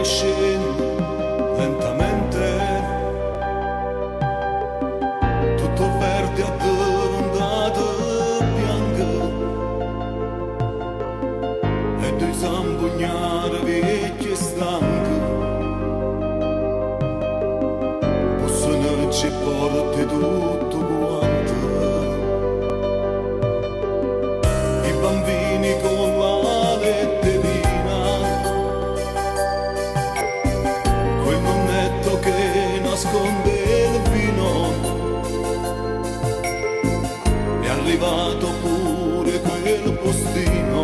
che scende lentamente, tutto verde addormentato bianco, e due zampugnare vecchi e stanchi possono ci portare tutto quanto. I bambini con la letterina, quel nonnetto che nasconde il vino, è arrivato pure quel postino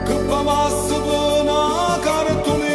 che fa massa per una cartolina.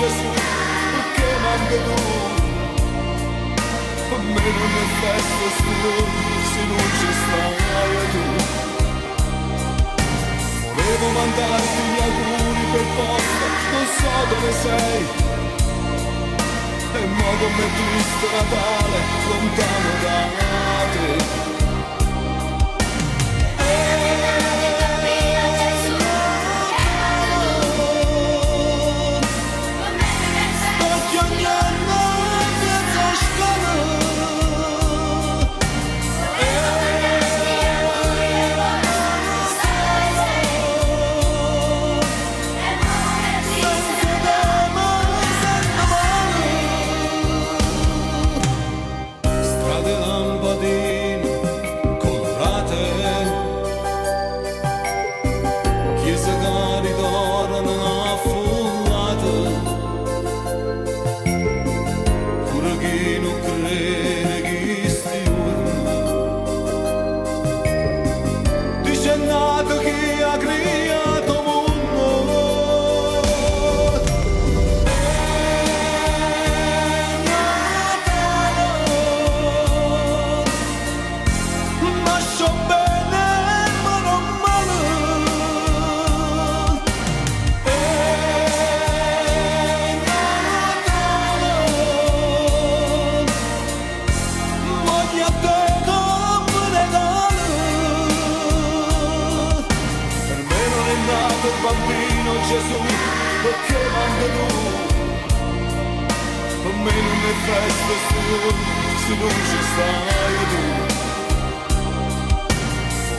Gesù, perché manca tu? Per me non è festa se non ci stai tu. Volevo mandarti gli auguri per posta, non so dove sei, e mo come triste Natale, lontano da te. Bambino Gesù, perché manca tu? Per me non è festa se non ci stai tu.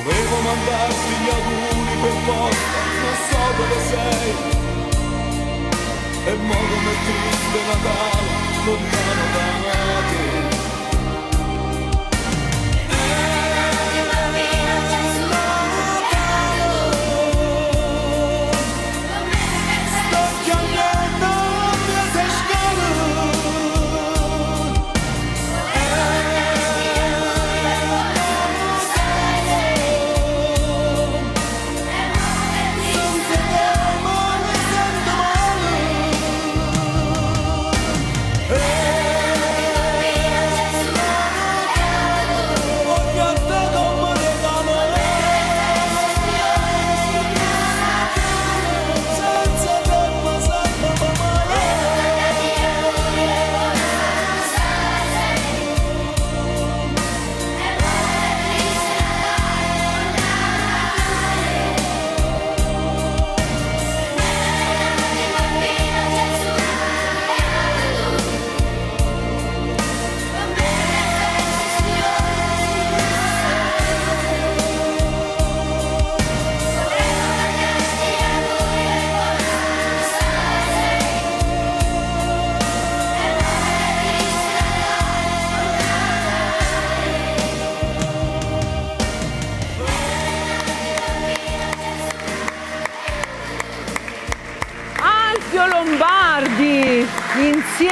Volevo mandarti gli auguri per posta, non so dove sei, e mo come triste Natale, lontano da te. Alfio Lombardi insieme